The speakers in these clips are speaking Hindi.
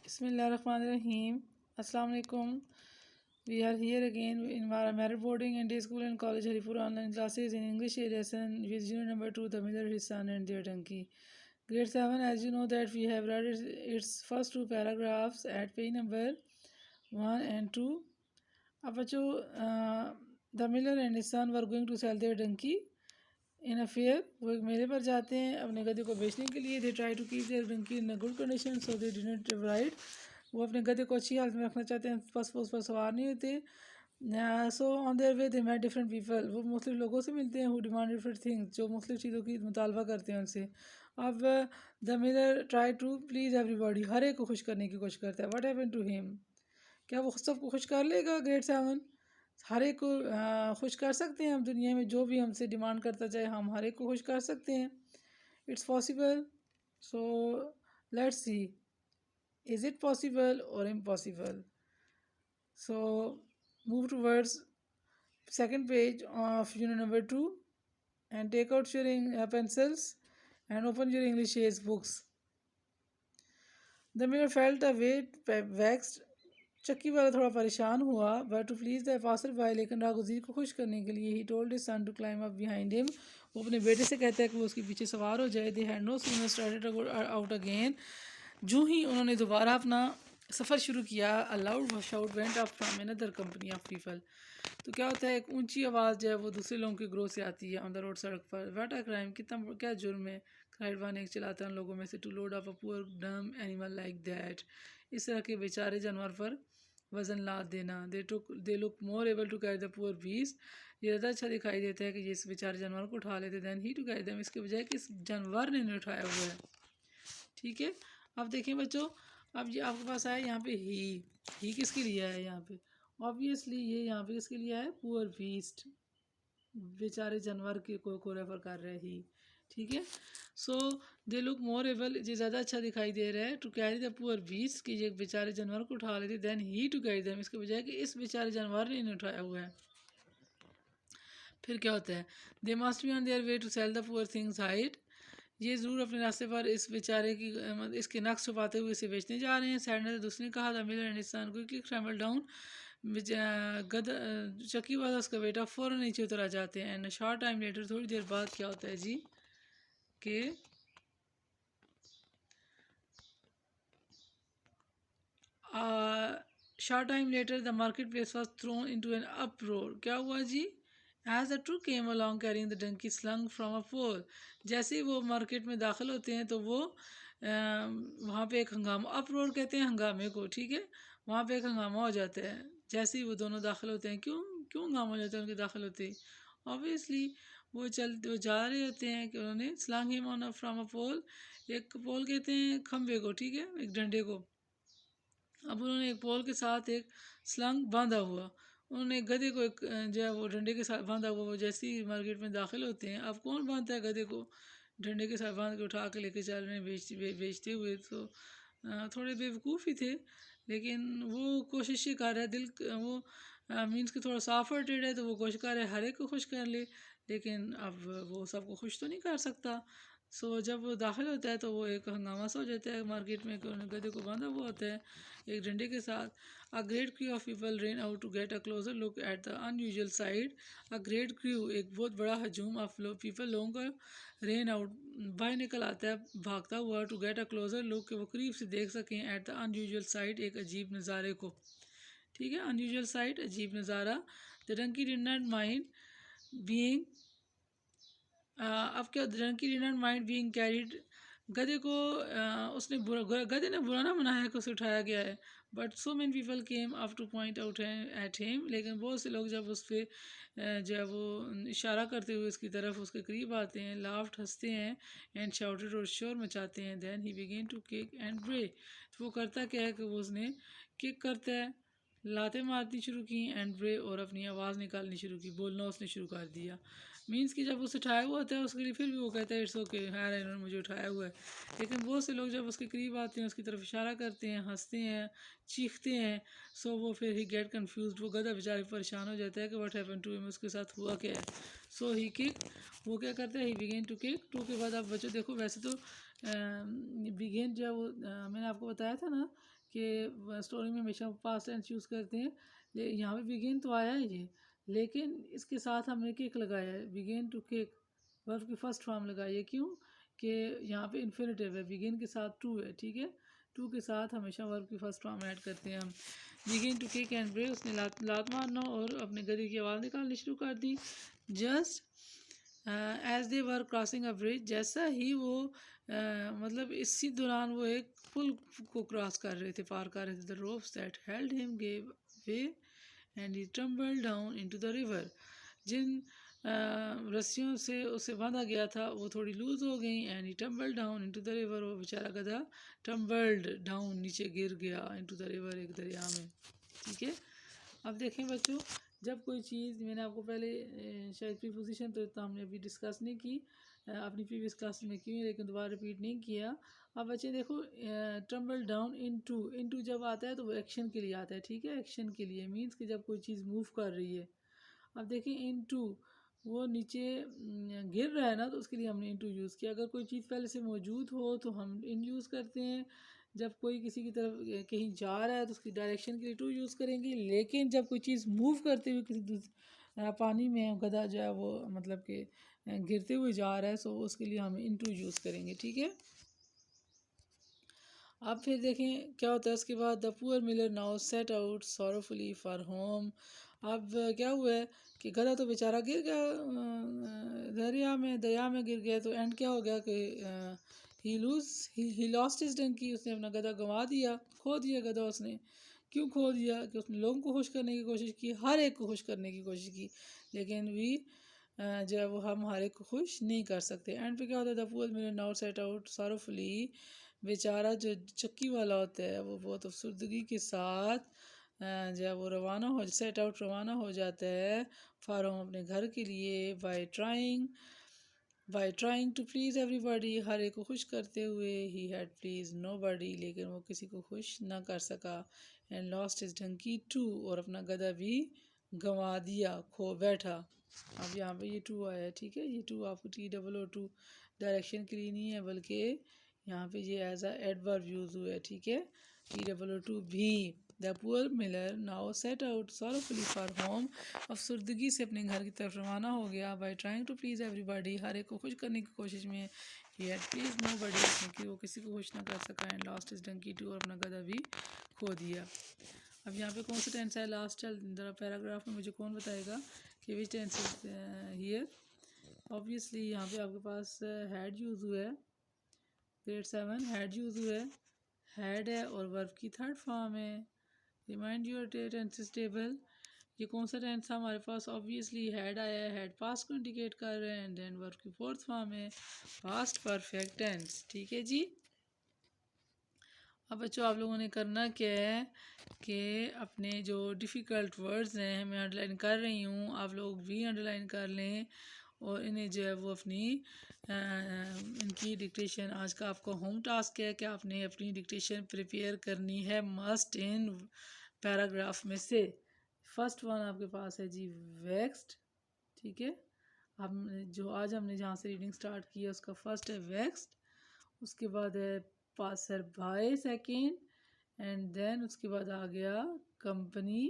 Bismillahirrahmanirrahim. Assalamu alaikum. We are here again in our merit boarding and day school and college Haripur online classes in English lesson with unit number 2, the Miller, his son and their donkey. Grade 7, as you know that we have read its first two paragraphs at page number 1 and 2. अब बच्चों the Miller and his son were going to sell their donkey in a fair. वो एक मेले पर जाते हैं अपने गधे को बेचने के लिए. They try to keep their donkey in a good condition so they didn't ride. वो अपने गधे को अच्छी हालत में रखना चाहते हैं, बस वो उस पर सवार नहीं होते. So on their way they met different people. वो मुख्तलिफ लोगों से मिलते हैं हु डिमांड डिफरेंट थिंग्स, जो मुख्तलिफ चीज़ों की मुतालबा करते हैं उनसे. अब the miller try to please everybody. हर एक को खुश करने की कोशिश करता है. What happened to him. क्या वो सबको खुश कर लेगा? ग्रेड 7 हर एक को खुश कर सकते हैं हम. दुनिया में जो भी हमसे डिमांड करता चाहे हम हर एक को खुश कर सकते हैं. It's possible. So let's see, is it possible और impossible. So move towards second page of unit number 2 and take out your pencils and open your English books. The miller felt a bit vexed. चक्की वाला थोड़ा परेशान हुआ. But to please the passer by, लेकिन रागुज़ीर को खुश करने के लिए ही told his son to climb up behind him. वो अपने बेटे से कहता है कि वो उसके पीछे सवार हो जाए. They had no sooner started out again. जो ही उन्होंने दोबारा अपना सफ़र शुरू किया, a loud shout went up from another company of people. तो क्या होता है, एक ऊंची आवाज़ जो है वो दूसरे लोगों के ग्रोह से आती है ऑन द रोड, सड़क पर. व्हाट अ क्राइम, कितना क्या जुर्म है. क्राइड वन, एक चिल्लाता है उन लोगों में से, to load up a poor dumb animal like that. इस तरह के बेचारे जानवर पर वज़न लाद देना. They look more able to carry the poor beast. ये ज़्यादा अच्छा दिखाई देता है कि ये इस बेचारे जानवर को उठा लेते. Than he to carry them, इसके बजाय कि इस जानवर ने उठाया हुआ है. ठीक है. अब देखें बच्चों, अब ये आपके पास आया यहाँ पे ही किसके लिए है यहाँ पे. ऑब्वियसली ये यहाँ पे किसके लिए है, पुअर बीस्ट, बेचारे जानवर के को रेफर कर रहे ही. ठीक है. सो दे लुक मोर एबल, ये ज़्यादा अच्छा दिखाई दे रहा है, to carry the poor beast, कि ये बेचारे जानवर को उठा लेते. Than he to carry them, इसके बजाय कि इस बेचारे जानवर ने इन्हें उठाया हुआ है. फिर क्या होता है, they must be on their way to sell the poor thing's hide. ये ज़रूर अपने रास्ते पर इस बेचारे की इसके नक्श छुपाते हुए इसे बेचने जा रहे हैं. सैडनर दूसरे ने कहा, the Miller and his son quickly scramble down. चक्की वाला उसका बेटा फ़ौरन नीचे उतर आ जाते हैं. एंड शॉर्ट टाइम लेटर, थोड़ी देर बाद क्या होता है जी, कि short time later the market place was thrown into an uproar. क्या हुआ जी, as the two came along carrying the donkey slung from a pole. जैसे ही वो मार्केट में दाखिल होते हैं तो वो वहाँ पे एक हंगामा, अपरोर कहते हैं हंगामे को. ठीक है. वहाँ पे एक हंगामा हो जाता है जैसे ही वो दोनों दाखिल होते हैं. क्यों क्यों हंगामा हो जाता है उनके दाखिल होते ही. ऑब्वियसली वो जा रहे होते हैं कि उन्होंने slung him on from a pole. एक पोल कहते हैं खंबे को, ठीक है, एक डंडे को. अब उन्होंने एक पोल के साथ एक स्लंग बांधा हुआ. उन्होंने गधे को एक जो है वो डंडे के साथ बांधा हुआ. वो जैसे ही मार्केट में दाखिल होते हैं, अब कौन बांधता है गधे को, डंडे के साथ बांध के उठा के लेके चल रहे हैं बेचते हुए. तो थोड़े बेवकूफ़ ही थे, लेकिन वो कोशिश ही कर रहा है. वो मीन्स कि थोड़ा सॉफ्ट हार्टेड है, तो वो कोशिश कर रहा है हर एक को खुश कर ले, लेकिन अब वो सबको खुश तो नहीं कर सकता. सो जब वो दाखिल होता है तो वो एक हंगामा सा हो जाता है मार्केट में, गधे को बांधा हुआ होता है एक डंडे के साथ. A great crew of people ran out to get a closer look at the unusual sight. A great crew, एक बहुत बड़ा हजूम ऑफ पीपल, लोगों का रेन आउट, बाहर निकल आता है भागता हुआ, to get a closer look, कि वो करीब से देख सकें, एट द अनयूजुअल साइड, एक अजीब नज़ारे को. ठीक है. अनयूजुअल साइड, अजीब नज़ारा. The donkey did not mind being, अब क्या, donkey did not mind being carried. गधे को गधे ने बुरा ना मनाया कि उसे उठाया गया है. But so many people came up two point out at him, लेकिन बहुत से लोग जब उस पर जो है वो इशारा करते हुए उसकी तरफ उसके करीब आते हैं, लाफ्ट, हंसते हैं, एंड शाउटेड, और शोर मचाते हैं. Then he began to kick and bray. तो वो करता क्या है कि वो उसने किक करता है, लातें मारनी शुरू की, एंड ब्रे, और अपनी आवाज़ निकालनी शुरू की, बोलना उसने शुरू कर दिया. मीन्स कि जब उसे उठाया हुआ होता है उसके लिए फिर भी वो कहता है इट्स ओके, है इन्होंने मुझे उठाया हुआ है. लेकिन बहुत से लोग जब उसके करीब आते हैं, उसकी तरफ इशारा करते हैं, हंसते हैं, चीखते हैं, सो वो फिर ही गेट कन्फ्यूज. वो गधा बेचारे परेशान हो जाता है कि व्हाट हैपन टू हिम, उसके साथ हुआ क्या है. सो ही किक, वो क्या करता है, he began to kick. Two के बाद आप बच्चों देखो, वैसे तो बिगेन जो है वो मैंने आपको बताया था ना कि स्टोरी में हमेशा पास्ट टेंस यूज़ करते हैं। यहाँ पे बिगेन तो आया है ये, लेकिन इसके साथ हमने किक लगाया है, बिगेन टू किक, वर्ब की फर्स्ट फॉर्म लगाई है। क्यों? कि यहाँ पे इन्फिनेटिव है, बिगिन के साथ टू है, ठीक है। टू के साथ हमेशा वर्ब की फर्स्ट फॉर्म ऐड करते हैं हम। बिगिन टू किक एंड ब्रे, उसने लात मारना और अपने गले की आवाज़ निकालनी शुरू कर दी। Just as they were crossing a bridge, जैसा ही वो मतलब इसी दौरान वो एक पुल को क्रॉस कर रहे थे, पार कर रहे थे, the ropes that held him gave way and he tumbled down into the river, जिन रस्सियों से उसे बांधा गया था वो थोड़ी लूज हो गई। And he tumbled down into the river, वो बेचारा गधा टम्बल्ड डाउन, नीचे गिर गया, इनटू द रिवर, एक दरिया में, ठीक है। अब देखें बच्चों, जब कोई चीज़, मैंने आपको पहले शायद प्रीपोजिशन तो इतना हमने अभी डिस्कस नहीं की, अपनी प्रीवियस क्लास में की, लेकिन दोबारा रिपीट नहीं किया। अब बच्चे देखो, टम्बल डाउन इनटू जब आता है तो वो एक्शन के लिए आता है, ठीक है। एक्शन के लिए मीन्स कि जब कोई चीज़ मूव कर रही है। अब देखिए इनटू, वो नीचे गिर रहा है ना, तो उसके लिए हमने इनटू यूज़ किया। अगर कोई चीज़ पहले से मौजूद हो तो हम इन यूज़ करते हैं। जब कोई किसी की तरफ कहीं जा रहा है तो उसकी डायरेक्शन के लिए टू यूज़ करेंगे। लेकिन जब कोई चीज़ मूव करते हुए किसी पानी में गधा जो है वो मतलब कि गिरते हुए जा रहा है, सो उसके लिए हम इनटू यूज़ करेंगे, ठीक है। अब फिर देखें क्या होता है उसके बाद, the poor miller now set out sorrowfully for home. अब क्या हुआ है कि गधा तो बेचारा गिर गया दरिया में गिर गया, तो एंड क्या हो गया कि ही लॉस्ट हिज डंकी, उसने अपना गधा गंवा दिया, खो दिया गधा उसने। क्यों खो दिया? कि उसने लोगों को खुश करने की कोशिश की, हर एक को खुश करने की कोशिश की, लेकिन भी जो है वो हम हर एक को खुश नहीं कर सकते। एंड पे क्या होता है, the poor miller now set out sorrowfully, बेचारा जो चक्की वाला होता है वो बहुत अफसरदगी के साथ जो है वो रवाना हो जाता है फॉर होम, अपने घर के लिए। By trying to please everybody, हर एक को खुश करते हुए। He had please nobody, लेकिन वो किसी को खुश ना कर सका। And lost his donkey too, और अपना गधा भी गंवा दिया, खो बैठा। अब यहाँ पे ये टू आया है, ठीक है। ये टू आपको TOO डायरेक्शन के लिए नहीं है, बल्कि यहाँ पे ये एज अ एडवर्ब यूज हुआ है, ठीक है। TOO भी। The poor miller now set out sorrowfully for home, अफसरदगी से अपने घर की तरफ रवाना हो गया। By trying to please everybody, हर एक को खुश करने की कोशिश में। He had please nobody, क्योंकि वो किसी को खुश ना कर सका। And lost his donkey too, और अपना गधा भी खो दिया। अब यहाँ पे कौन सा टेंस है लास्ट पैराग्राफ में, मुझे कौन बताएगा कि विच टेंस इज हियर। ऑब्वियसली यहाँ पे आपके पास हैड यूज़ हुआ है, ग्रेड 7 हैड यूज़ हुआ है, हैड है और वर्ब की थर्ड फॉर्म है। रिमाइंड योर टेंसेस टेबल, ये कौन सा टेंस था हमारे पास? ऑब्वियसली हैड आया है, हैड पास्ट को इंडिकेट कर रहे हैं, एंड देन वर्ब की फोर्थ फॉर्म है पास्ट परफेक्ट टेंस, ठीक है जी। अब बच्चों आप लोगों ने करना क्या है कि अपने जो डिफ़िकल्ट वर्ड्स हैं मैं अंडरलाइन कर रही हूँ, आप लोग भी अंडरलाइन कर लें, और इन्हें जो है वो अपनी इनकी डिक्टेशन, आज का आपका होम टास्क है कि आपने अपनी डिक्टेशन प्रिपेयर करनी है मस्ट इन पैराग्राफ में से। फर्स्ट वन आपके पास है जी वेक्स्ड, ठीक है। हम जो आज हमने जहाँ से रीडिंग स्टार्ट की है उसका फर्स्ट है वेक्स्ड, उसके बाद है passer by second, and then उसके बाद आ गया कंपनी,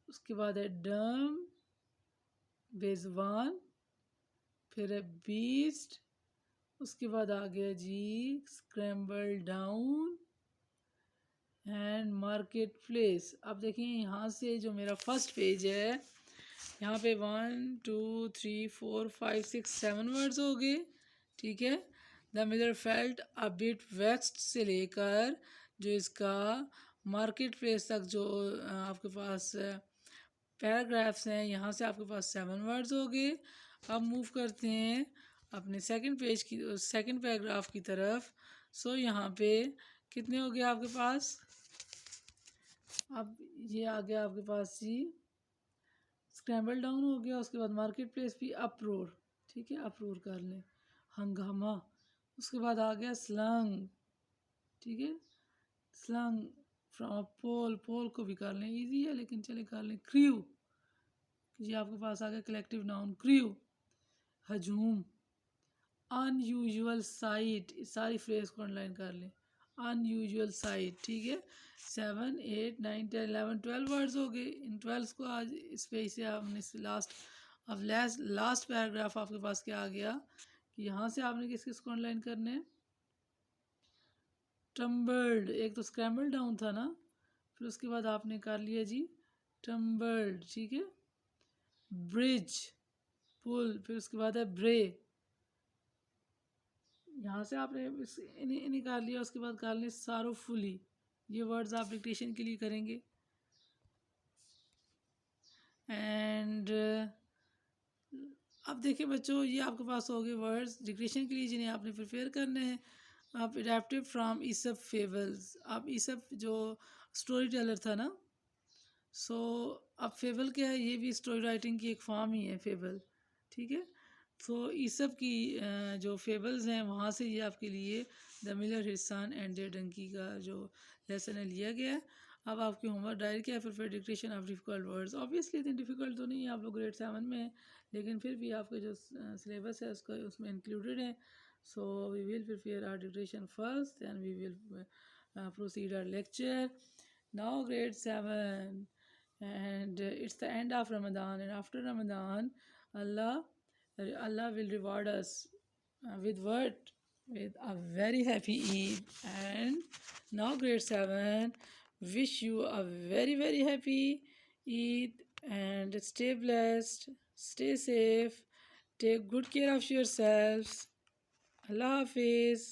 उसके बाद है डम बेजवान, फिर है बीस्ट, उसके बाद आ गया जी scramble down and market place. अब देखिए यहाँ से जो मेरा फर्स्ट पेज है, यहाँ पे 1 2 3 4 5 6 7 वर्ड्स हो गए, ठीक है। The Miller felt a bit vexed से लेकर जो इसका मार्केट प्लेस तक जो आपके पास पैराग्राफ्स हैं, यहाँ से आपके पास 7 वर्ड्स हो गए। अब मूव करते हैं अपने सेकंड पैराग्राफ की तरफ। सो यहाँ पे कितने हो गए आपके पास? अब ये आ गया आपके पास जी स्क्रैम्बल डाउन हो गया, उसके बाद मार्केट प्लेस भी अप्रोर, ठीक है, अप्रोर कर लें, हंगामा। उसके बाद आ गया स्लंग, ठीक है, स्लंग फ्रॉम पोल, पोल को भी कर लें, इजी है लेकिन चले कर लें। क्रू, ये आपके पास आ गया कलेक्टिव नाउन क्रू, हजूम, अनयूजुअल साइट, सारी फ्रेज को अंडरलाइन कर लें। अनयूजुअल साइट, ठीक है। 7, 8, 9, 10, 11, 12 वर्ड्स हो गए। इन 12 को आज इस पे से आपने लास्ट, अब लास्ट पैराग्राफ आपके पास क्या आ गया कि यहाँ से आपने किस किस को अंडरलाइन करने हैं। टम्बल्ड, एक तो स्क्रैम्बल डाउन था ना, फिर उसके बाद आपने कर लिया जी टम्बल्ड, ठीक है। ब्रिज, पुल, फिर उसके बाद है ब्रे, यहाँ से आपने इन्हें निकाल लिया। उसके बाद कर लें सारोफुली, ये वर्ड्स आप डिक्टेशन के लिए करेंगे। एंड अब देखिए बच्चों, ये आपके पास हो गए वर्ड्स डिक्टेशन के लिए जिन्हें आपने प्रिपेयर करने हैं। आप एडेप्टेड फ्रॉम ईसप फेबल्स, आप ईसप जो स्टोरी टेलर था ना, सो अब फेबल क्या है, ये भी स्टोरी राइटिंग की एक फॉर्म ही है फेबल, ठीक है। तो ईसप की जो फेबल्स हैं वहाँ से ये आपके लिए the miller his son and their donkey का जो लेसन है लिया गया है। अब आपकी होमवर्क डायरी क्या है, फिर dictation of difficult words. Obviously इतनी डिफ़िकल्ट तो नहीं है, आप लोग ग्रेड 7 में हैं, लेकिन फिर भी आपका जो सिलेबस है उसका उसमें इंक्लूडेड है। So we will prepare our dictation first, then we will proceed our lecture. Now grade 7, and it's the end of Ramadan, and after Ramadan Allah will reward us with what, with a very happy Eid. And now grade 7 wish you a very very happy Eid, and stay blessed, stay safe, take good care of yourselves. Allah Hafiz.